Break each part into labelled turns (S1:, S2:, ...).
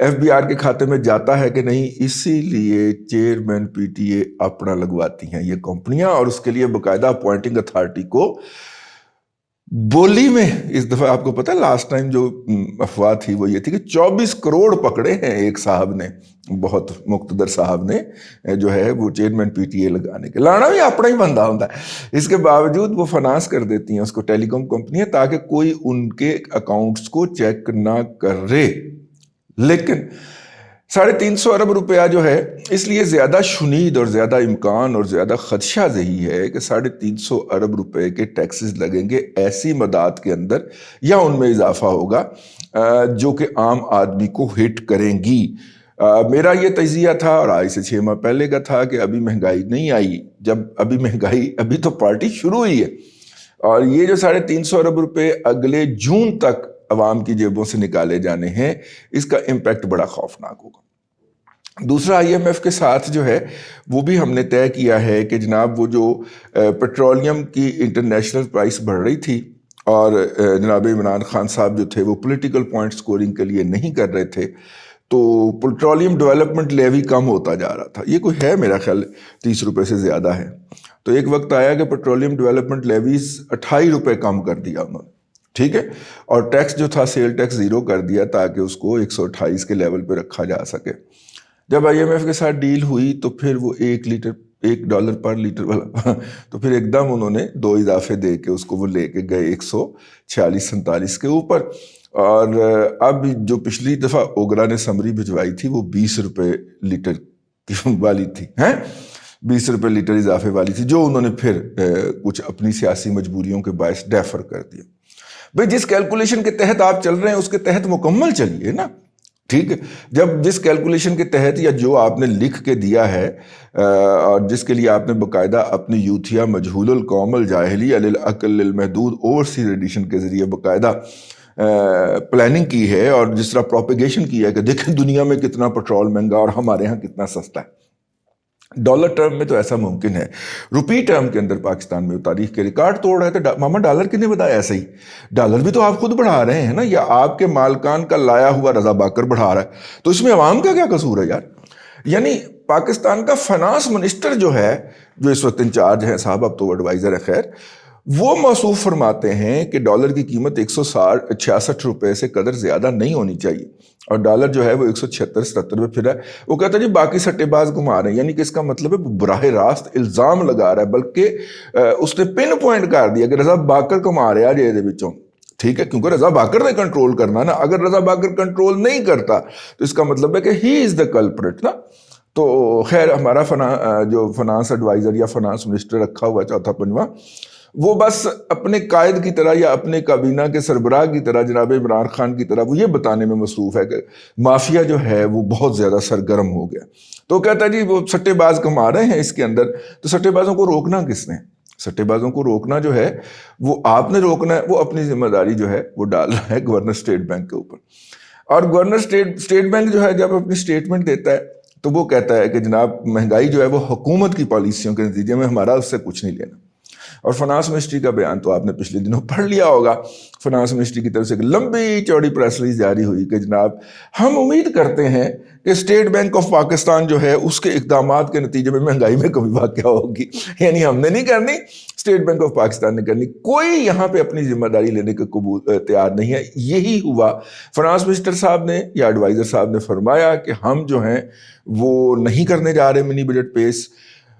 S1: F B are کے کھاتے میں جاتا ہے کہ نہیں، اسی لیے چیئرمین پی ٹی اے اپنا لگواتی ہیں یہ کمپنیاں، اور اس کے لیے باقاعدہ اپوائنٹنگ اتھارٹی کو بولی میں، اس دفعہ آپ کو پتہ ہے لاسٹ ٹائم جو افواہ تھی وہ یہ تھی کہ 24 کروڑ پکڑے ہیں ایک صاحب نے، بہت مقتدر صاحب نے جو ہے وہ چیئرمین پی ٹی اے لگانے کے، لانا بھی اپنا ہی بندہ ہوتا ہے، اس کے باوجود وہ فنانس کر دیتی ہیں اس کو ٹیلی کام کمپنیاں تاکہ کوئی ان کے اکاؤنٹس کو چیک نہ کرے۔ لیکن 350 ارب روپیہ جو ہے، اس لیے زیادہ شنید اور زیادہ امکان اور زیادہ خدشہ یہی ہے کہ 350 ارب روپے کے ٹیکسز لگیں گے ایسی مدات کے اندر، یا ان میں اضافہ ہوگا جو کہ عام آدمی کو ہٹ کریں گی۔ میرا یہ تجزیہ تھا، اور آج سے 6 ماہ پہلے کا تھا، کہ ابھی مہنگائی نہیں آئی، جب ابھی مہنگائی، ابھی تو پارٹی شروع ہوئی ہے، اور یہ جو 350 ارب روپے اگلے جون تک عوام کی جیبوں سے نکالے جانے ہیں، اس کا امپیکٹ بڑا خوفناک ہوگا۔ دوسرا، آئی ایم ایف کے ساتھ جو ہے وہ بھی ہم نے طے کیا ہے کہ جناب وہ جو پیٹرولیم کی انٹرنیشنل پرائس بڑھ رہی تھی، اور جناب عمران خان صاحب جو تھے وہ پولیٹیکل پوائنٹ سکورنگ کے لیے نہیں کر رہے تھے، تو پیٹرولیم ڈیولپمنٹ لیوی کم ہوتا جا رہا تھا، یہ کوئی ہے میرا خیال 30 روپے سے زیادہ ہے، تو ایک وقت آیا کہ پیٹرولیم ڈیولپمنٹ لیویز 28 روپے کم کر دیا انہوں نے، ٹھیک ہے، اور ٹیکس جو تھا سیل ٹیکس 0 کر دیا تاکہ اس کو 128 کے لیول پہ رکھا جا سکے۔ جب آئی ایم ایف کے ساتھ ڈیل ہوئی تو پھر وہ $1 پر لیٹر والا تو پھر ایک دم انہوں نے 2 اضافے دے کے اس کو وہ لے کے گئے 146-47 کے اوپر، اور اب جو پچھلی دفعہ اوگرا نے سمری بھجوائی تھی وہ 20 روپے لیٹر والی تھی، 20 روپے لیٹر اضافے والی تھی، جو انہوں نے پھر کچھ اپنی سیاسی مجبوریوں کے باعث ڈیفر کر دیا۔ بھئی جس کیلکولیشن کے تحت آپ چل رہے ہیں اس کے تحت مکمل چلیے نا، ٹھیک ہے، جب جس کیلکولیشن کے تحت یا جو آپ نے لکھ کے دیا ہے اور جس کے لیے آپ نے باقاعدہ اپنی یوتھیا مجہول القوم الجاہلی للعقل المحدود اوورسیز ایڈیشن کے ذریعے باقاعدہ پلاننگ کی ہے، اور جس طرح پروپیگیشن کی ہے کہ دیکھیں دنیا میں کتنا پیٹرول مہنگا اور ہمارے ہاں کتنا سستا ہے، ڈالر ٹرم میں تو ایسا ممکن ہے، روپی ٹرم کے اندر پاکستان میں تاریخ کے ریکارڈ توڑ رہے تھے۔ ماما ڈالر کنے بتایا ایسا ہی، ڈالر بھی تو آپ خود بڑھا رہے ہیں نا، یا آپ کے مالکان کا لایا ہوا رضا باکر بڑھا رہا ہے، تو اس میں عوام کا کیا قصور ہے یار؟ یعنی پاکستان کا فنانس منسٹر جو ہے، جو اس وقت انچارج ہیں صاحب، اب تو ایڈوائزر ہے خیر، وہ موصوف فرماتے ہیں کہ ڈالر کی قیمت 166 روپے سے قدر زیادہ نہیں ہونی چاہیے، اور ڈالر جو ہے وہ 176-77 پہ پھر ہے۔ وہ کہتا ہے جی باقی سٹے باز گھما رہے ہیں، یعنی کہ اس کا مطلب ہے براہ راست الزام لگا رہا ہے، بلکہ اس نے پن پوائنٹ کر دیا کہ رضا باکر کما رہا جی دے وچوں، ٹھیک ہے، کیونکہ رضا باکر نے کنٹرول کرنا نا، اگر رضا باکر کنٹرول نہیں کرتا تو اس کا مطلب ہے کہ ہی از دا کلپریٹ نا۔ تو خیر ہمارا جو فنانس ایڈوائزر یا فنانس منسٹر رکھا ہوا چوتھا پنجواں، وہ بس اپنے قائد کی طرح یا اپنے کابینہ کے سربراہ کی طرح، جناب عمران خان کی طرح، وہ یہ بتانے میں مصروف ہے کہ مافیا جو ہے وہ بہت زیادہ سرگرم ہو گیا، تو کہتا ہے جی وہ سٹے باز کما رہے ہیں اس کے اندر، تو سٹے بازوں کو روکنا کس نے؟ سٹے بازوں کو روکنا جو ہے وہ آپ نے روکنا ہے، وہ اپنی ذمہ داری جو ہے وہ ڈال رہا ہے گورنر اسٹیٹ بینک کے اوپر، اور گورنر اسٹیٹ بینک جو ہے جب اپنی اسٹیٹمنٹ دیتا ہے تو وہ کہتا ہے کہ جناب مہنگائی جو ہے وہ حکومت کی پالیسیوں کے نتیجے میں، ہمارا اس سے کچھ نہیں لینا۔ اور فنانس منسٹری کا بیان تو آپ نے پچھلے دنوں پڑھ لیا ہوگا، فنانس منسٹری کی طرف سے ایک لمبی چوڑی پریس ریلیز جاری ہوئی کہ جناب ہم امید کرتے ہیں کہ اسٹیٹ بینک آف پاکستان جو ہے اس کے اقدامات کے نتیجے میں مہنگائی میں کمی واقع ہوگی، یعنی ہم نے نہیں کرنی، اسٹیٹ بینک آف پاکستان نے کرنی، کوئی یہاں پہ اپنی ذمہ داری لینے کے تیار نہیں ہے۔ یہی ہوا، فنانس منسٹر صاحب نے یا ایڈوائزر صاحب نے فرمایا کہ ہم جو ہیں وہ نہیں کرنے جا رہے منی بجٹ پیش،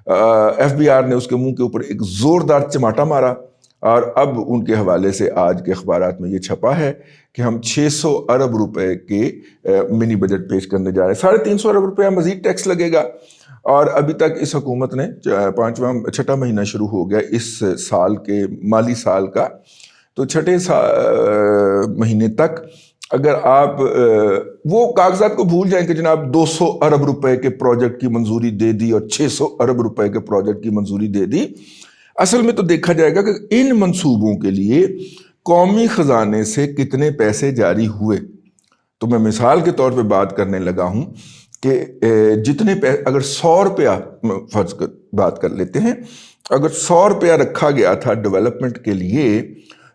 S1: ایف بی آر نے اس کے منہ کے اوپر ایک زوردار چماٹا مارا، اور اب ان کے حوالے سے آج کے اخبارات میں یہ چھپا ہے کہ ہم 600 ارب روپے کے منی بجٹ پیش کرنے جا رہے ہیں، 350 ارب روپیہ مزید ٹیکس لگے گا، اور ابھی تک اس حکومت نے 6واں مہینہ شروع ہو گیا اس سال کے مالی سال کا، تو 6 مہینے تک اگر آپ وہ کاغذات کو بھول جائیں کہ جناب 200 ارب روپے کے پروجیکٹ کی منظوری دے دی اور 600 ارب روپے کے پروجیکٹ کی منظوری دے دی، اصل میں تو دیکھا جائے گا کہ ان منصوبوں کے لیے قومی خزانے سے کتنے پیسے جاری ہوئے۔ تو میں مثال کے طور پہ بات کرنے لگا ہوں کہ جتنے اگر 100 روپیہ فرض بات کر لیتے ہیں، اگر 100 روپیہ رکھا گیا تھا ڈیولپمنٹ کے لیے،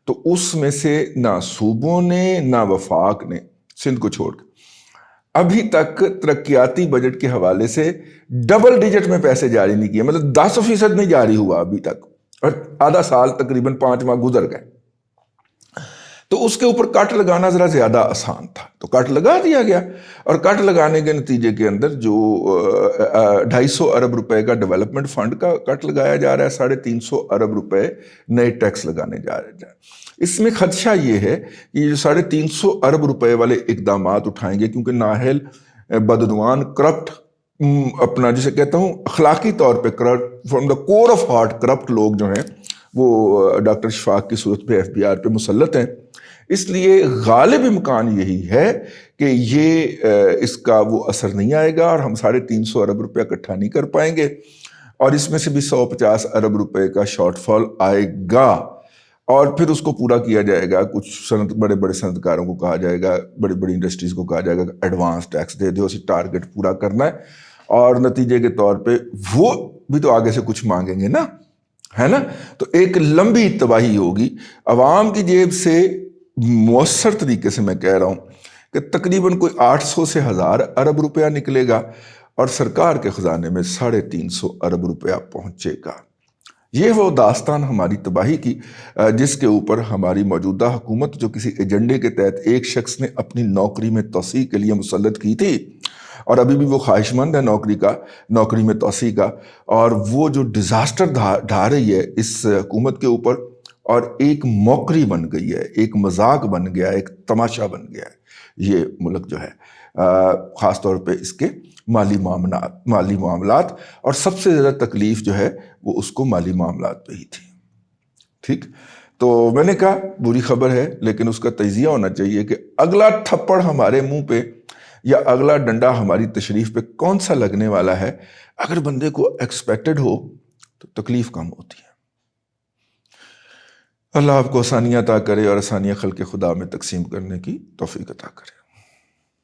S1: تو اس میں سے نہ صوبوں نے نہ وفاق نے، سندھ کو چھوڑ کے، ابھی تک ترقیاتی بجٹ کے حوالے سے ڈبل ڈیجٹ میں پیسے جاری نہیں کیے، مطلب 10% نہیں جاری ہوا ابھی تک، اور آدھا سال تقریباً 5 ماہ گزر گئے. تو اس کے اوپر کٹ لگانا ذرا زیادہ آسان تھا، تو کٹ لگا دیا گیا. اور کٹ لگانے کے نتیجے کے اندر جو 250 ارب روپے کا ڈیولپمنٹ فنڈ کا کٹ لگایا جا رہا ہے، 350 ارب روپے نئے ٹیکس لگانے جا رہے ہیں. اس میں خدشہ یہ ہے کہ یہ جو 350 ارب روپے والے اقدامات اٹھائیں گے، کیونکہ نااہل، بدعنوان، کرپٹ، اپنا جسے کہتا ہوں اخلاقی طور پہ corrupt, from the core of heart corrupt لوگ جو ہیں وہ ڈاکٹر شفاق کی صورت پہ FBR پہ مسلط ہیں. اس لیے غالب امکان یہی ہے کہ یہ اس کا وہ اثر نہیں آئے گا، اور ہم 350 ارب روپے اکٹھا نہیں کر پائیں گے، اور اس میں سے بھی 150 ارب روپے کا شارٹ فال آئے گا. اور پھر اس کو پورا کیا جائے گا. کچھ بڑے بڑے صنعت کاروں کو کہا جائے گا، بڑی بڑی انڈسٹریز کو کہا جائے گا کہ ایڈوانس ٹیکس دے دو، اسی ٹارگٹ پورا کرنا ہے. اور نتیجے کے طور پہ وہ بھی تو آگے سے کچھ مانگیں گے نا، ہے نا. تو ایک لمبی تباہی ہوگی عوام کی جیب سے. مؤثر طریقے سے میں کہہ رہا ہوں کہ تقریباً کوئی 800 سے 1000 ارب روپیہ نکلے گا، اور سرکار کے خزانے میں 350 ارب روپیہ پہنچے گا. یہ وہ داستان ہماری تباہی کی جس کے اوپر ہماری موجودہ حکومت، جو کسی ایجنڈے کے تحت ایک شخص نے اپنی نوکری میں توسیع کے لیے مسلط کی تھی، اور ابھی بھی وہ خواہش مند ہے نوکری میں توسیع کا، اور وہ جو ڈیزاسٹر ڈھا رہی ہے اس حکومت کے اوپر، اور ایک موکری بن گئی ہے، ایک مذاق بن گیا ہے، ایک تماشا بن گیا ہے یہ ملک جو ہے. خاص طور پہ اس کے مالی معاملات، اور سب سے زیادہ تکلیف جو ہے وہ اس کو مالی معاملات پہ ہی تھی. ٹھیک، تو میں نے کہا بری خبر ہے، لیکن اس کا تجزیہ ہونا چاہیے کہ اگلا تھپڑ ہمارے منہ پہ یا اگلا ڈنڈا ہماری تشریف پہ کون سا لگنے والا ہے. اگر بندے کو ایکسپیکٹڈ ہو تو تکلیف کم ہوتی ہے. اللہ آپ کو آسانیاں عطا کرے، اور آسانیاں خلق خدا میں تقسیم کرنے کی توفیق عطا کرے.